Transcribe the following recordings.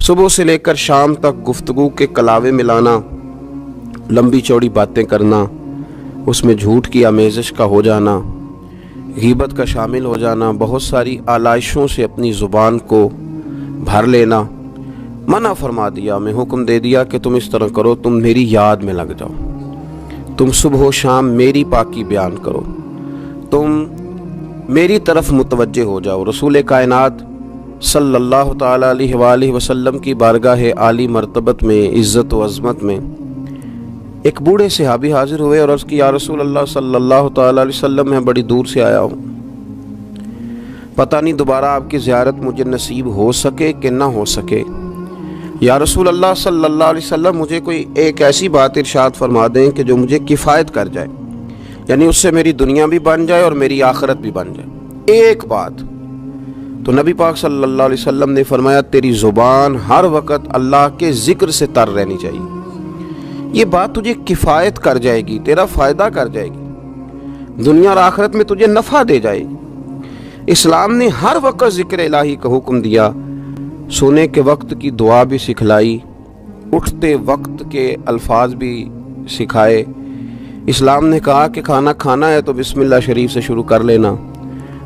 صبح سے لے کر شام تک گفتگو کے کلاوے ملانا، لمبی چوڑی باتیں کرنا، اس میں جھوٹ کی آمیزش کا ہو جانا، غیبت کا شامل ہو جانا، بہت ساری آلائشوں سے اپنی زبان کو بھر لینا، منع فرما دیا، میں حکم دے دیا کہ تم اس طرح کرو، تم میری یاد میں لگ جاؤ، تم صبح و شام میری پاکی بیان کرو، تم میری طرف متوجہ ہو جاؤ۔ رسول کائنات صلی اللہ تعالیٰ علیہ وآلہ وسلم کی بارگاہ عالی مرتبت میں، عزت و عظمت میں ایک بوڑھے صحابی حاضر ہوئے اور عرض کی، یا رسول اللہ صلی اللہ تعالیٰ علیہ وسلم، میں بڑی دور سے آیا ہوں، پتہ نہیں دوبارہ آپ کی زیارت مجھے نصیب ہو سکے کہ نہ ہو سکے، یا رسول اللہ صلی اللہ علیہ وسلم مجھے کوئی ایک ایسی بات ارشاد فرما دیں کہ جو مجھے کفایت کر جائے، یعنی اس سے میری دنیا بھی بن جائے اور میری آخرت بھی بن جائے، ایک بات۔ تو نبی پاک صلی اللہ علیہ وسلم نے فرمایا، تیری زبان ہر وقت اللہ کے ذکر سے تر رہنی چاہیے، یہ بات تجھے کفایت کر جائے گی، تیرا فائدہ کر جائے گی، دنیا اور آخرت میں تجھے نفع دے جائے گی۔ اسلام نے ہر وقت ذکر الہی کا حکم دیا، سونے کے وقت کی دعا بھی سکھلائی، اٹھتے وقت کے الفاظ بھی سکھائے۔ اسلام نے کہا کہ کھانا کھانا ہے تو بسم اللہ شریف سے شروع کر لینا،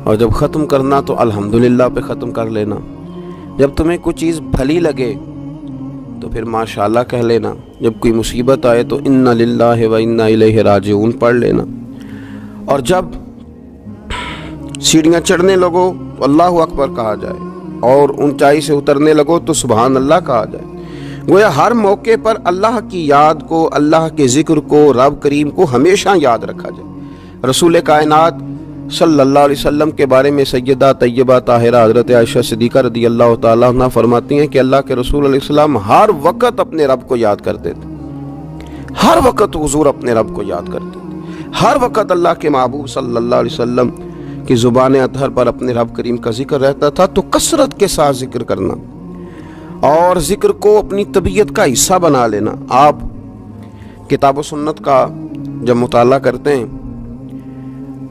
اور جب ختم کرنا تو الحمدللہ پہ ختم کر لینا، جب تمہیں کوئی چیز بھلی لگے تو پھر ماشاءاللہ کہہ لینا، جب کوئی مصیبت آئے تو انا للہ و انا الیہ راجعون پڑھ لینا، اور جب سیڑھیاں چڑھنے لگو تو اللہ اکبر کہا جائے، اور اونچائی سے اترنے لگو تو سبحان اللہ کہا جائے۔ گویا ہر موقع پر اللہ کی یاد کو، اللہ کے ذکر کو، رب کریم کو ہمیشہ یاد رکھا جائے۔ رسول کائنات صلی اللہ علیہ وسلم کے بارے میں سیدہ طیبہ طاہرہ حضرت عائشہ صدیقہ رضی اللہ تعالیٰ عنہ فرماتی ہیں کہ اللہ کے رسول علیہ السلام ہر وقت اپنے رب کو یاد کرتے تھے، ہر وقت حضور اپنے رب کو یاد کرتے تھے، ہر وقت اللہ کے محبوب صلی اللہ علیہ وسلم کی زبان اطہر پر اپنے رب کریم کا ذکر رہتا تھا۔ تو کثرت کے ساتھ ذکر کرنا اور ذکر کو اپنی طبیعت کا حصہ بنا لینا۔ آپ کتاب و سنت کا جب مطالعہ کرتے ہیں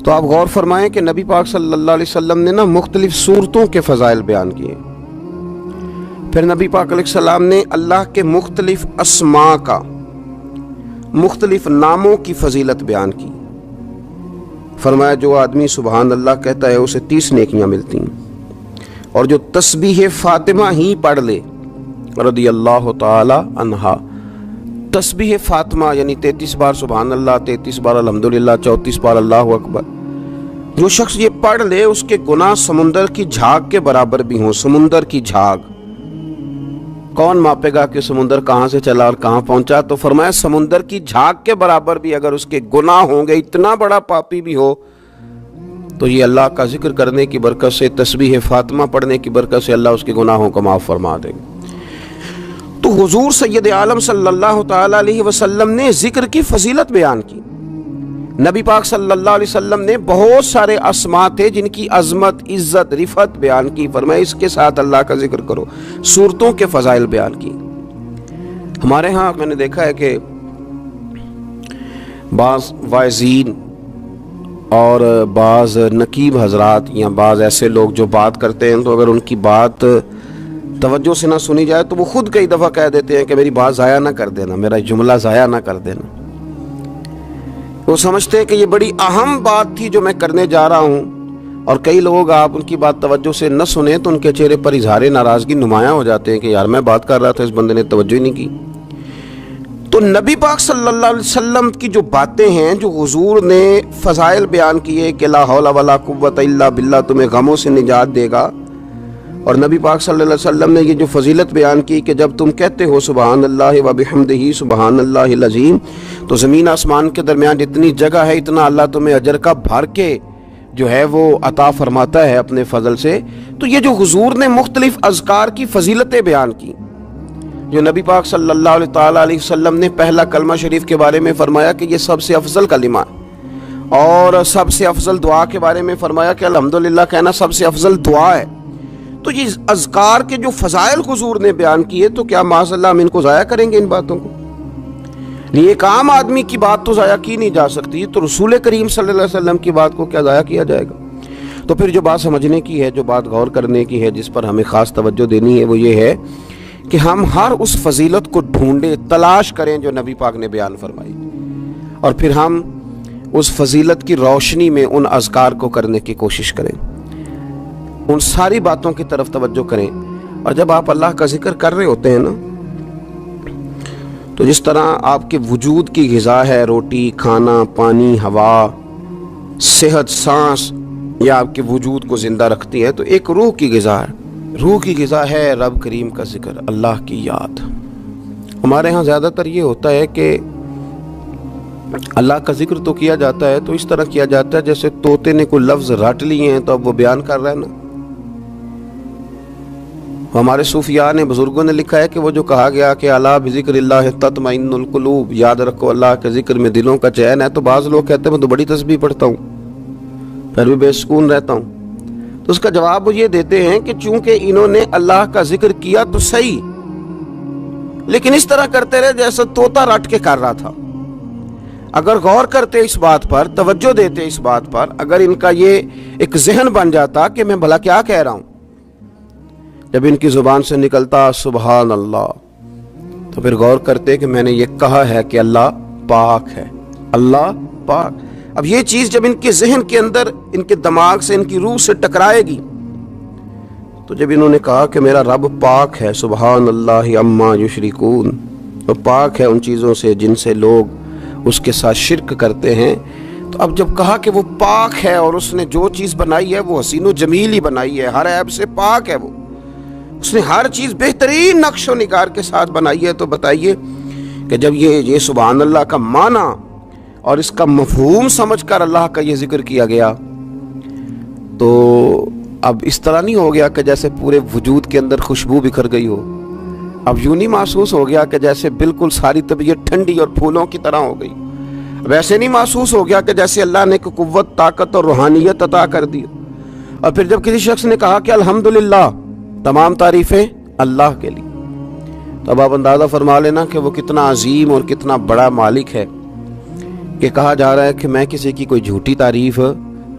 تو آپ غور فرمائیں کہ نبی پاک صلی اللہ علیہ وسلم نے مختلف صورتوں کے فضائل بیان کیے، پھر نبی پاک علیہ السلام نے اللہ کے مختلف اسماء کا، مختلف ناموں کی فضیلت بیان کی۔ فرمایا جو آدمی سبحان اللہ کہتا ہے اسے 30 نیکیاں ملتی ہیں، اور جو تسبیح فاطمہ ہی پڑھ لے رضی اللہ تعالی عنہا، تسبیح فاطمہ یعنی 33 بار سبحان اللہ، 33 بار الحمدللہ، 34 بار اللہ اکبر، جو شخص یہ پڑھ لے اس کے گناہ سمندر کی جھاگ کے برابر بھی ہوں۔ سمندر کی جھاگ کون ماپے گا کہ سمندر کہاں سے چلا اور کہاں پہنچا؟ تو فرمایا سمندر کی جھاگ کے برابر بھی اگر اس کے گناہ ہوں گے، اتنا بڑا پاپی بھی ہو، تو یہ اللہ کا ذکر کرنے کی برکت سے، تسبیح فاطمہ پڑھنے کی برکت سے اللہ اس کے گناہوں کو معاف فرما دے گا۔ تو حضور سید عالم صلی اللہ تعالیٰ علیہ وسلم نے ذکر کی فضیلت بیان کی۔ نبی پاک صلی اللہ علیہ وسلم نے بہت سارے اسماء تھے جن کی عظمت، عزت، رفعت بیان کی، فرمایا اس کے ساتھ اللہ کا ذکر کرو۔ صورتوں کے فضائل بیان کی۔ ہمارے ہاں میں نے دیکھا ہے کہ بعض واعظین اور بعض نقیب حضرات یا بعض ایسے لوگ جو بات کرتے ہیں، تو اگر ان کی بات توجہ سے نہ سنی جائے تو وہ خود کئی دفعہ کہہ دیتے ہیں کہ میری بات ضائع نہ کر دینا، میرا جملہ ضائع نہ کر دینا۔ وہ سمجھتے ہیں کہ یہ بڑی اہم بات تھی جو میں کرنے جا رہا ہوں، اور کئی لوگ آپ ان کی بات توجہ سے نہ سنیں تو ان کے چہرے پر اظہار ناراضگی نمایاں ہو جاتے ہیں کہ یار میں بات کر رہا تھا، اس بندے نے توجہ ہی نہیں کی۔ تو نبی پاک صلی اللہ علیہ وسلم کی جو باتیں ہیں، جو حضور نے فضائل بیان کیے کہ لا حول ولا قوت الا باللہ، تمہیں غموں سے نجات دے گا، اور نبی پاک صلی اللہ علیہ وسلم نے یہ جو فضیلت بیان کی کہ جب تم کہتے ہو سبحان اللہ و بحمدہ سبحان اللہ العظیم، تو زمین آسمان کے درمیان جتنی جگہ ہے اتنا اللہ تمہیں اجر کا بھر کے جو ہے وہ عطا فرماتا ہے اپنے فضل سے۔ تو یہ جو حضور نے مختلف اذکار کی فضیلتیں بیان کی، جو نبی پاک صلی اللہ علیہ وسلم نے پہلا کلمہ شریف کے بارے میں فرمایا کہ یہ سب سے افضل کلمہ ہے، اور سب سے افضل دعا کے بارے میں فرمایا کہ الحمدللہ کہنا سب سے افضل دعا ہے۔ تو یہ اذکار کے جو فضائل حضور نے بیان کیے، تو کیا معاذ اللہ ہم ان کو ضائع کریں گے ان باتوں کو؟ ایک عام آدمی کی بات تو ضائع کی نہیں جا سکتی، تو رسول کریم صلی اللہ علیہ وسلم کی بات کو کیا ضائع کیا جائے گا؟ تو پھر جو بات سمجھنے کی ہے، جو بات غور کرنے کی ہے، جس پر ہمیں خاص توجہ دینی ہے، وہ یہ ہے کہ ہم ہر اس فضیلت کو ڈھونڈیں، تلاش کریں جو نبی پاک نے بیان فرمائی، اور پھر ہم اس فضیلت کی روشنی میں ان اذکار کو کرنے کی کوشش کریں، ان ساری باتوں کی طرف توجہ کریں۔ اور جب آپ اللہ کا ذکر کر رہے ہوتے ہیں نا، تو جس طرح آپ کے وجود کی غذا ہے روٹی، کھانا، پانی، ہوا، صحت، سانس، یہ آپ کے وجود کو زندہ رکھتی ہے، تو ایک روح کی غذا ہے، روح کی غذا ہے رب کریم کا ذکر، اللہ کی یاد۔ ہمارے ہاں زیادہ تر یہ ہوتا ہے کہ اللہ کا ذکر تو کیا جاتا ہے تو اس طرح کیا جاتا ہے جیسے طوطے نے کوئی لفظ رٹ لیے ہیں تو اب وہ بیان کر رہا ہے نا۔ ہمارے صوفیاء نے، بزرگوں نے لکھا ہے کہ وہ جو کہا گیا کہ الا بذکر اللہ تطمئن القلوب، یاد رکھو اللہ کے ذکر میں دلوں کا چین ہے، تو بعض لوگ کہتے ہیں میں تو بڑی تسبیح پڑھتا ہوں پھر بھی بے سکون رہتا ہوں، تو اس کا جواب وہ یہ دیتے ہیں کہ چونکہ انہوں نے اللہ کا ذکر کیا تو صحیح، لیکن اس طرح کرتے رہے جیسے طوطا رٹ کے کر رہا تھا۔ اگر غور کرتے اس بات پر، توجہ دیتے اس بات پر، اگر ان کا یہ ایک ذہن بن جاتا کہ میں بھلا کیا کہہ رہا ہوں، جب ان کی زبان سے نکلتا سبحان اللہ، تو پھر غور کرتے کہ میں نے یہ کہا ہے کہ اللہ پاک ہے، اللہ پاک۔ اب یہ چیز جب ان کے ذہن کے اندر، ان کے دماغ سے، ان کی روح سے ٹکرائے گی، تو جب انہوں نے کہا کہ میرا رب پاک ہے، سبحان اللہ عما یشرکون، وہ پاک ہے ان چیزوں سے جن سے لوگ اس کے ساتھ شرک کرتے ہیں، تو اب جب کہا کہ وہ پاک ہے اور اس نے جو چیز بنائی ہے وہ حسین و جمیل ہی بنائی ہے، ہر عیب سے پاک ہے، وہ اس نے ہر چیز بہترین نقش و نگار کے ساتھ بنائی ہے، تو بتائیے کہ جب یہ سبحان اللہ کا معنی اور اس کا مفہوم سمجھ کر اللہ کا یہ ذکر کیا گیا، تو اب اس طرح نہیں ہو گیا کہ جیسے پورے وجود کے اندر خوشبو بکھر گئی ہو، اب یوں نہیں محسوس ہو گیا کہ جیسے بالکل ساری طبیعت ٹھنڈی اور پھولوں کی طرح ہو گئی، ویسے نہیں محسوس ہو گیا کہ جیسے اللہ نے قوت، طاقت اور روحانیت عطا کر دی۔ اور پھر جب کسی شخص نے کہا کہ الحمدللہ، تمام تعریفیں اللہ کے لیے، تو اب آپ اندازہ فرما لینا کہ وہ کتنا عظیم اور کتنا بڑا مالک ہے، کہ کہا جا رہا ہے کہ میں کسی کی کوئی جھوٹی تعریف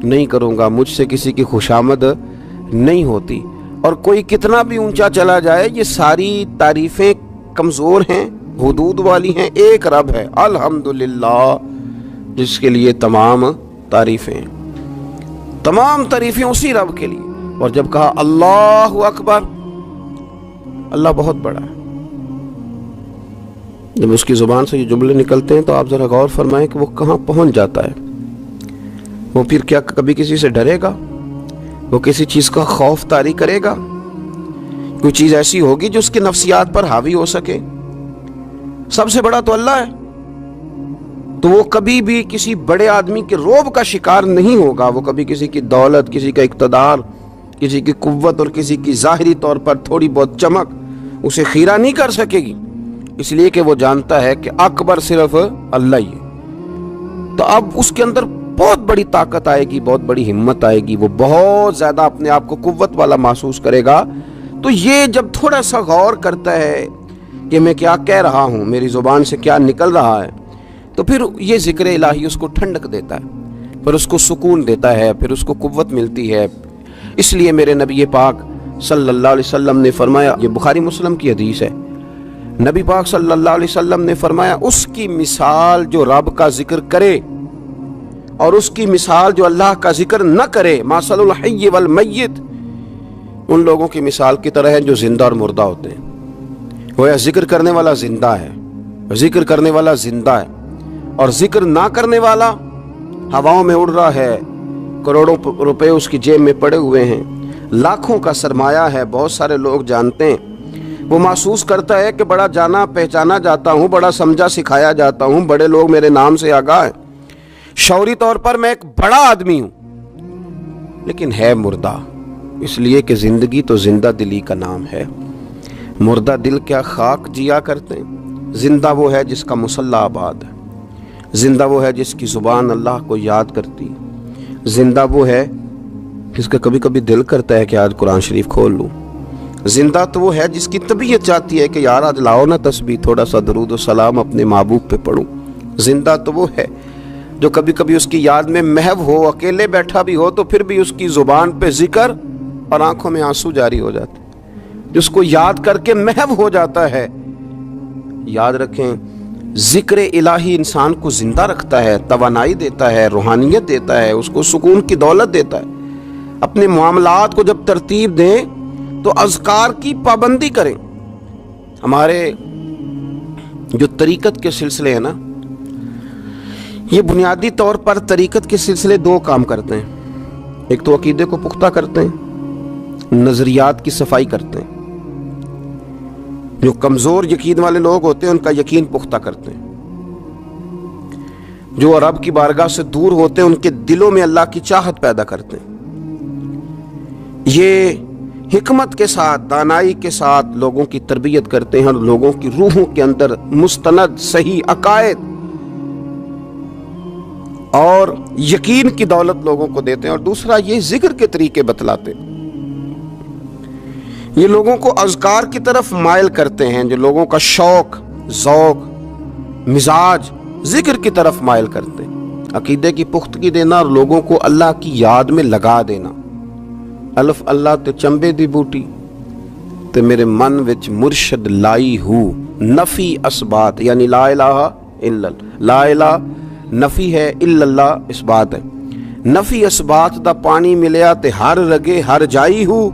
نہیں کروں گا، مجھ سے کسی کی خوشامد نہیں ہوتی، اور کوئی کتنا بھی اونچا چلا جائے یہ ساری تعریفیں کمزور ہیں، حدود والی ہیں، ایک رب ہے الحمدللہ جس کے لیے تمام تعریفیں، تمام تعریفیں اسی رب کے لیے۔ اور جب کہا اللہ اکبر، اللہ بہت بڑا ہے، جب اس کی زبان سے یہ جملے نکلتے ہیں تو آپ ذرا غور فرمائیں کہ وہ کہاں پہنچ جاتا ہے۔ وہ پھر کیا کبھی کسی سے ڈرے گا؟ وہ کسی چیز کا خوف طاری کرے گا؟ کوئی چیز ایسی ہوگی جو اس کی نفسیات پر حاوی ہو سکے؟ سب سے بڑا تو اللہ ہے، تو وہ کبھی بھی کسی بڑے آدمی کے رعب کا شکار نہیں ہوگا، وہ کبھی کسی کی دولت، کسی کا اقتدار، کسی کی قوت اور کسی کی ظاہری طور پر تھوڑی بہت چمک اسے خیرہ نہیں کر سکے گی، اس لیے کہ وہ جانتا ہے کہ اکبر صرف اللہ ہی ہے۔ تو اب اس کے اندر بہت بڑی طاقت آئے گی، بہت بڑی ہمت آئے گی، وہ بہت زیادہ اپنے آپ کو قوت والا محسوس کرے گا۔ تو یہ جب تھوڑا سا غور کرتا ہے کہ میں کیا کہہ رہا ہوں، میری زبان سے کیا نکل رہا ہے، تو پھر یہ ذکر الہی اس کو ٹھنڈک دیتا ہے، پھر اس کو سکون دیتا ہے، پھر اس کو قوت ملتی ہے۔ اس لیے میرے نبی پاک صلی اللہ علیہ وسلم نے فرمایا، یہ بخاری مسلم کی حدیث ہے، نبی پاک صلی اللہ علیہ وسلم نے فرمایا اس کی مثال جو رب کا ذکر کرے اور اس کی مثال جو اللہ کا ذکر نہ کرے، مثل الحی والمیت، ان لوگوں کی مثال کی طرح ہے جو زندہ اور مردہ ہوتے ہیں۔ گویا ذکر کرنے والا زندہ ہے، ذکر کرنے والا زندہ ہے، اور ذکر نہ کرنے والا ہواؤں میں اڑ رہا ہے، کروڑوں روپے اس کی جیب میں پڑے ہوئے ہیں، لاکھوں کا سرمایہ ہے، بہت سارے لوگ جانتے ہیں، وہ محسوس کرتا ہے کہ بڑا جانا پہچانا جاتا ہوں، بڑا سمجھا سکھایا جاتا ہوں، بڑے لوگ میرے نام سے آگاہ ہیں، شعوری طور پر میں ایک بڑا آدمی ہوں، لیکن ہے مردہ، اس لیے کہ زندگی تو زندہ دلی کا نام ہے۔ مردہ دل کیا خاک جیا کرتے ہیں؟ زندہ وہ ہے جس کا مصلی آباد ہے، زندہ وہ ہے جس کی زبان اللہ کو یاد کرتی ہے، زندہ وہ ہے جس کا کبھی کبھی دل کرتا ہے کہ آج قرآن شریف کھول لوں، زندہ تو وہ ہے جس کی طبیعت چاہتی ہے کہ یار آج لاؤ نا تسبیح، تھوڑا سا درود و سلام اپنے محبوب پہ پڑھوں، زندہ تو وہ ہے جو کبھی کبھی اس کی یاد میں محو ہو، اکیلے بیٹھا بھی ہو تو پھر بھی اس کی زبان پہ ذکر اور آنکھوں میں آنسو جاری ہو جاتے۔ جس کو یاد کر کے محو ہو جاتا ہے. یاد رکھیں ذکر الہی انسان کو زندہ رکھتا ہے، توانائی دیتا ہے، روحانیت دیتا ہے، اس کو سکون کی دولت دیتا ہے. اپنے معاملات کو جب ترتیب دیں تو اذکار کی پابندی کریں. ہمارے جو طریقت کے سلسلے ہیں نا، یہ بنیادی طور پر طریقت کے سلسلے دو کام کرتے ہیں. ایک تو عقیدے کو پختہ کرتے ہیں، نظریات کی صفائی کرتے ہیں. جو کمزور یقین والے لوگ ہوتے ہیں ان کا یقین پختہ کرتے ہیں. جو رب کی بارگاہ سے دور ہوتے ہیں ان کے دلوں میں اللہ کی چاہت پیدا کرتے ہیں. یہ حکمت کے ساتھ، دانائی کے ساتھ لوگوں کی تربیت کرتے ہیں اور لوگوں کی روحوں کے اندر مستند صحیح عقائد اور یقین کی دولت لوگوں کو دیتے ہیں. اور دوسرا یہ ذکر کے طریقے بتلاتے ہیں. یہ لوگوں کو اذکار کی طرف مائل کرتے ہیں. جو لوگوں کا شوق، ذوق، مزاج ذکر کی طرف مائل کرتے ہیں. عقیدے کی پختگی دینا اور لوگوں کو اللہ کی یاد میں لگا دینا. الف اللہ تے چمبے دی بوٹی تے میرے من وچ مرشد لائی ہو. نفی اسبات یعنی لا الہ الا اللہ. لا الہ نفی ہے، الا اللہ اس بات ہے. نفی اسبات دا پانی ملیا تے ہر رگے ہر جائی ہو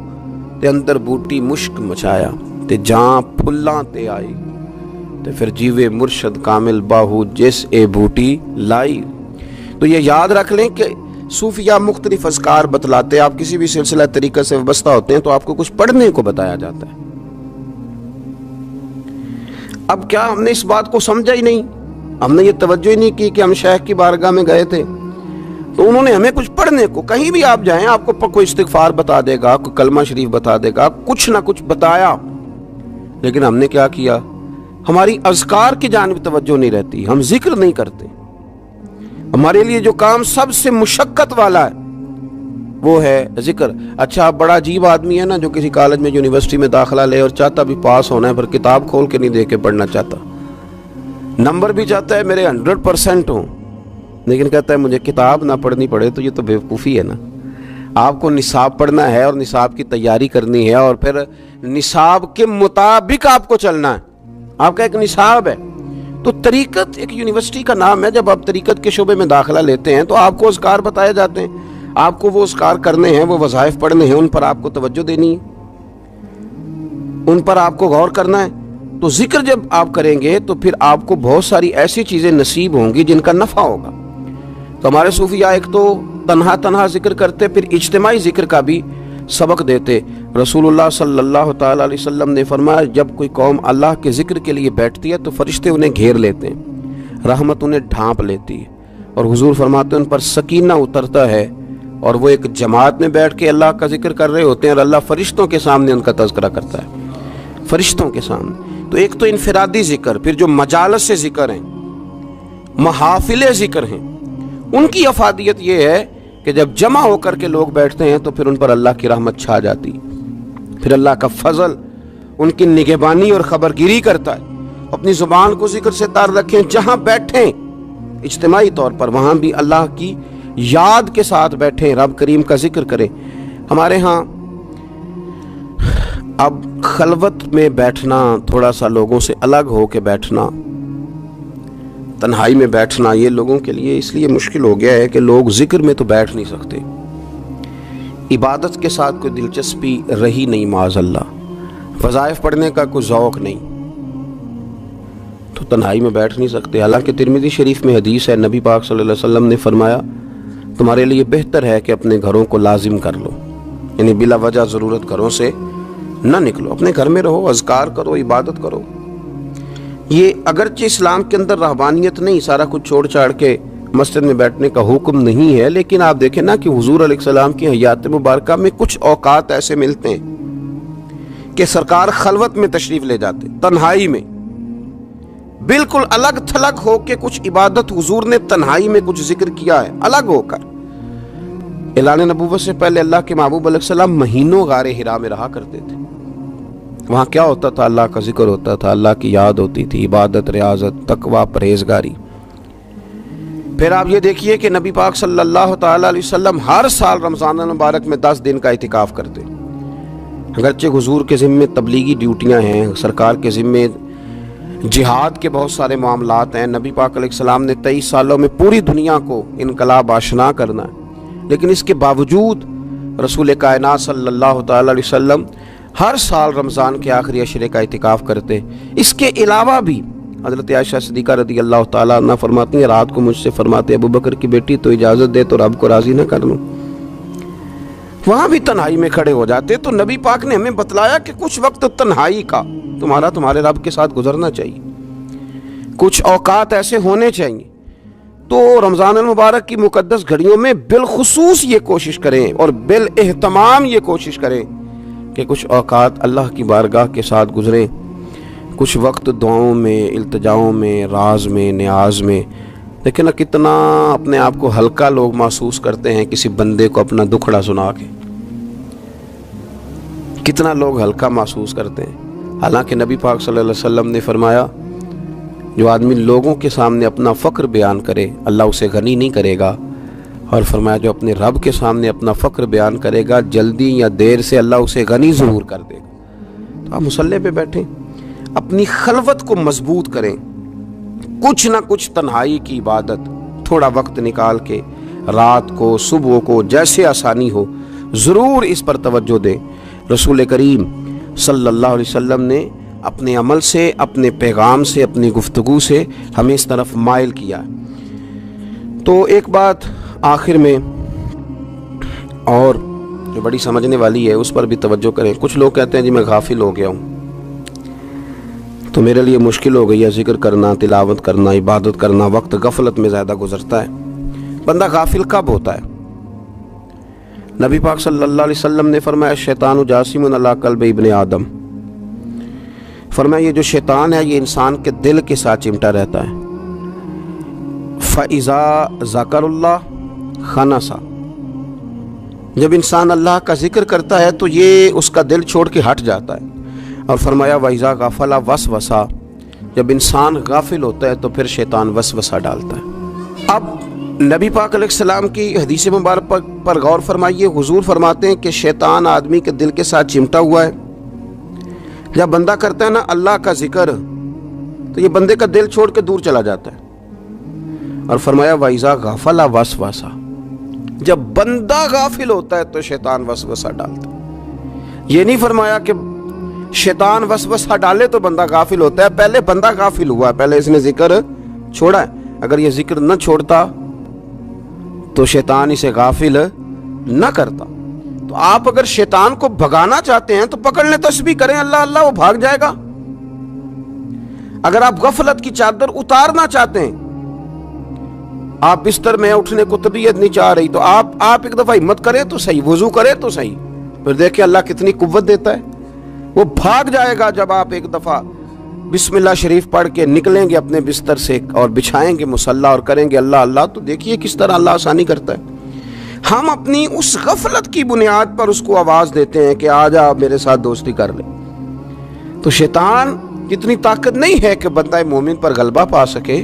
تے اندر بوٹی مشک مچایا تے جاں پھلاں تے آئی تے پھر جیوے مرشد کامل باہو جس اے بوٹی لائی. تو یہ یاد رکھ لیں کہ صوفیہ مختلف اذکار بتلاتے ہیں. آپ کسی بھی سلسلہ طریقہ سے وابستہ ہوتے ہیں تو آپ کو کچھ پڑھنے کو بتایا جاتا ہے. اب کیا ہم نے اس بات کو سمجھا ہی نہیں، ہم نے یہ توجہ ہی نہیں کی کہ ہم شیخ کی بارگاہ میں گئے تھے تو انہوں نے ہمیں کچھ پڑھنے کو، کہیں بھی آپ جائیں آپ کو کوئی استغفار بتا دے گا، کوئی کلمہ شریف بتا دے گا، کچھ نہ کچھ بتایا. لیکن ہم نے کیا کیا؟ ہماری اذکار کی جانب توجہ نہیں رہتی، ہم ذکر نہیں کرتے. ہمارے لیے جو کام سب سے مشقت والا ہے وہ ہے ذکر. اچھا آپ بڑا عجیب آدمی ہے نا جو کسی کالج میں یونیورسٹی میں داخلہ لے اور چاہتا بھی پاس ہونا ہے پر کتاب کھول کے نہیں دے کے پڑھنا چاہتا، نمبر بھی چاہتا ہے میرے 100% ہوں، لیکن کہتا ہے مجھے کتاب نہ پڑھنی پڑے. تو یہ تو بیوقوفی ہے نا. آپ کو نصاب پڑھنا ہے اور نصاب کی تیاری کرنی ہے اور پھر نصاب کے مطابق آپ کو چلنا ہے. آپ کا ایک نصاب ہے. تو طریقت ایک یونیورسٹی کا نام ہے. جب آپ طریقت کے شعبے میں داخلہ لیتے ہیں تو آپ کو اذکار بتائے جاتے ہیں، آپ کو وہ اذکار کرنے ہیں، وہ وظائف پڑھنے ہیں، ان پر آپ کو توجہ دینی ہے، ان پر آپ کو غور کرنا ہے. تو ذکر جب آپ کریں گے تو پھر آپ کو بہت ساری ایسی چیزیں نصیب ہوں گی جن کا نفع ہوگا. تو ہمارے صوفیہ ایک تو تنہا ذکر کرتے، پھر اجتماعی ذکر کا بھی سبق دیتے. رسول اللہ صلی اللہ تعالی علیہ وسلم نے فرمایا جب کوئی قوم اللہ کے ذکر کے لیے بیٹھتی ہے تو فرشتے انہیں گھیر لیتے ہیں، رحمت انہیں ڈھانپ لیتی ہے، اور حضور فرماتے ہیں ان پر سکینہ اترتا ہے اور وہ ایک جماعت میں بیٹھ کے اللہ کا ذکر کر رہے ہوتے ہیں اور اللہ فرشتوں کے سامنے ان کا تذکرہ کرتا ہے، فرشتوں کے سامنے. تو ایک تو انفرادی ذکر، پھر جو مجالس سے ذکر ہیں، محافل ذکر ہیں، ان کی افادیت یہ ہے کہ جب جمع ہو کر کے لوگ بیٹھتے ہیں تو پھر ان پر اللہ کی رحمت چھا جاتی، پھر اللہ کا فضل ان کی نگہبانی اور خبرگیری کرتا ہے. اپنی زبان کو ذکر سے تار رکھیں، جہاں بیٹھیں اجتماعی طور پر وہاں بھی اللہ کی یاد کے ساتھ بیٹھیں، رب کریم کا ذکر کریں. ہمارے ہاں اب خلوت میں بیٹھنا، تھوڑا سا لوگوں سے الگ ہو کے بیٹھنا، تنہائی میں بیٹھنا، یہ لوگوں کے لیے اس لیے مشکل ہو گیا ہے کہ لوگ ذکر میں تو بیٹھ نہیں سکتے، عبادت کے ساتھ کوئی دلچسپی رہی نہیں، معاذ اللہ، وظائف پڑھنے کا کوئی ذوق نہیں، تو تنہائی میں بیٹھ نہیں سکتے. حالانکہ ترمذی شریف میں حدیث ہے، نبی پاک صلی اللہ علیہ وسلم نے فرمایا تمہارے لیے بہتر ہے کہ اپنے گھروں کو لازم کر لو، یعنی بلا وجہ ضرورت گھروں سے نہ نکلو، اپنے گھر میں رہو، اذکار کرو، عبادت کرو. یہ اگرچہ اسلام کے اندر رہبانیت نہیں، سارا کچھ چھوڑ چھاڑ کے مسجد میں بیٹھنے کا حکم نہیں ہے، لیکن آپ دیکھیں نا کہ حضور علیہ السلام کی حیات مبارکہ میں کچھ اوقات ایسے ملتے ہیں کہ سرکار خلوت میں تشریف لے جاتے، تنہائی میں بالکل الگ تھلگ ہو کے کچھ عبادت حضور نے تنہائی میں کچھ ذکر کیا ہے الگ ہو کر. اعلان نبوت سے پہلے اللہ کے محبوب علیہ السلام مہینوں غار حرا میں رہا کرتے تھے. وہاں کیا ہوتا تھا؟ اللہ کا ذکر ہوتا تھا، اللہ کی یاد ہوتی تھی، عبادت، ریاضت، تقوی، پرہیزگاری. پھر آپ یہ دیکھیے کہ نبی پاک صلی اللہ تعالی علیہ وسلم ہر سال رمضان المبارک میں 10 دن کا اعتکاف کرتے. اگرچہ حضور کے ذمے تبلیغی ڈیوٹیاں ہیں، سرکار کے ذمے جہاد کے بہت سارے معاملات ہیں، نبی پاک علیہ السلام نے 23 سالوں میں پوری دنیا کو انقلاب آشنا کرنا ہے، لیکن اس کے باوجود رسول کائنات صلی اللہ تعالی علیہ وسلم ہر سال رمضان کے آخری عشرے کا اعتکاف کرتے۔ اس کے علاوہ بھی حضرت عائشہ صدیقہ رضی اللہ تعالیٰ عنہ فرماتی ہیں، رات کو مجھ سے فرماتے ابو بکر کی بیٹی تو اجازت دے تو رب کو راضی نہ کر لوں، وہاں بھی تنہائی میں کھڑے ہو جاتے۔ تو نبی پاک نے ہمیں بتلایا کہ کچھ وقت تنہائی کا تمہارے رب کے ساتھ گزرنا چاہیے، کچھ اوقات ایسے ہونے چاہیے۔ تو رمضان المبارک کی مقدس گھڑیوں میں بالخصوص یہ کوشش کریں اور بالاہتمام یہ کوشش کریں کہ کچھ اوقات اللہ کی بارگاہ کے ساتھ گزریں، کچھ وقت دعاؤں میں، التجاؤں میں، راز میں، نیاز میں۔ دیکھیں نا کتنا اپنے آپ کو ہلکا لوگ محسوس کرتے ہیں کسی بندے کو اپنا دکھڑا سنا کے، کتنا لوگ ہلکا محسوس کرتے ہیں۔ حالانکہ نبی پاک صلی اللہ علیہ وسلم نے فرمایا جو آدمی لوگوں کے سامنے اپنا فقر بیان کرے اللہ اسے غنی نہیں کرے گا، اور فرمایا جو اپنے رب کے سامنے اپنا فقر بیان کرے گا جلدی یا دیر سے اللہ اسے غنی ضرور کر دے گا۔ تو آپ مصلی پہ بیٹھیں، اپنی خلوت کو مضبوط کریں، کچھ نہ کچھ تنہائی کی عبادت تھوڑا وقت نکال کے رات کو، صبح کو، جیسے آسانی ہو ضرور اس پر توجہ دیں۔ رسول کریم صلی اللہ علیہ وسلم نے اپنے عمل سے، اپنے پیغام سے، اپنی گفتگو سے ہمیں اس طرف مائل کیا۔ تو ایک بات آخر میں اور جو بڑی سمجھنے والی ہے اس پر بھی توجہ کریں۔ کچھ لوگ کہتے ہیں جی میں غافل ہو گیا ہوں تو میرے لیے مشکل ہو گئی ہے ذکر کرنا، تلاوت کرنا، عبادت کرنا، وقت غفلت میں زیادہ گزرتا ہے۔ بندہ غافل کب ہوتا ہے؟ نبی پاک صلی اللہ علیہ وسلم نے فرمایا شیطان جاسم علی قلب ابن آدم، فرمایا یہ جو شیطان ہے یہ انسان کے دل کے ساتھ چمٹا رہتا ہے۔ فَإِذَا ذَكَرَ اللَّهَ خَنَسَ، جب انسان اللہ کا ذکر کرتا ہے تو یہ اس کا دل چھوڑ کے ہٹ جاتا ہے۔ اور فرمایا وَإِذَا غَفَلَ وَسْوَسَ، جب انسان غافل ہوتا ہے تو پھر شیطان وسوسہ ڈالتا ہے۔ اب نبی پاک علیہ السلام کی حدیث مبارک پر غور فرمائیے، حضور فرماتے ہیں کہ شیطان آدمی کے دل کے ساتھ چمٹا ہوا ہے۔ جب بندہ کرتا ہے نا اللہ کا ذکر تو یہ بندے کا دل چھوڑ کے دور چلا جاتا ہے۔ اور فرمایا وَإِذَا غَفَلَ وَسْوَسَ، جب بندہ غافل ہوتا ہے تو شیطان وسوسہ ڈالتا ہے۔ یہ نہیں فرمایا کہ شیطان وسوسہ ڈالے تو بندہ غافل ہوتا ہے، پہلے بندہ غافل ہوا ہے، پہلے اس نے ذکر چھوڑا ہے۔ اگر یہ ذکر نہ چھوڑتا تو شیطان اسے غافل نہ کرتا۔ تو آپ اگر شیطان کو بھگانا چاہتے ہیں تو پکڑ لیں، تسبیح کریں اللہ اللہ، وہ بھاگ جائے گا۔ اگر آپ غفلت کی چادر اتارنا چاہتے ہیں، آپ بستر میں اٹھنے کو طبیعت نہیں چاہ رہی تو آپ ایک دفعہ ہمت کریں تو صحیح، وضو کریں تو صحیح، پھر دیکھیں اللہ کتنی قوت دیتا ہے، وہ بھاگ جائے گا۔ جب آپ ایک دفعہ بسم اللہ شریف پڑھ کے نکلیں گے اپنے بستر سے اور بچھائیں گے مصلی اور کریں گے اللہ اللہ، تو دیکھیے کس طرح اللہ آسانی کرتا ہے۔ ہم اپنی اس غفلت کی بنیاد پر اس کو آواز دیتے ہیں کہ آجا میرے ساتھ دوستی کر لے۔ تو شیطان کتنی طاقت نہیں ہے کہ بندہ مومن پر غلبہ پا سکے،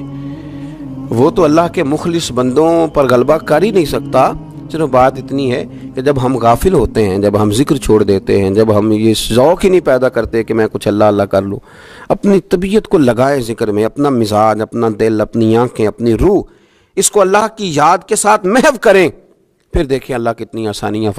وہ تو اللہ کے مخلص بندوں پر غلبہ کر ہی نہیں سکتا۔ چلو بات اتنی ہے کہ جب ہم غافل ہوتے ہیں، جب ہم ذکر چھوڑ دیتے ہیں، جب ہم یہ ذوق ہی نہیں پیدا کرتے کہ میں کچھ اللہ اللہ کر لوں، اپنی طبیعت کو لگائیں ذکر میں، اپنا مزاج، اپنا دل، اپنی آنکھیں، اپنی روح، اس کو اللہ کی یاد کے ساتھ محو کریں، پھر دیکھیں اللہ کتنی آسانیاں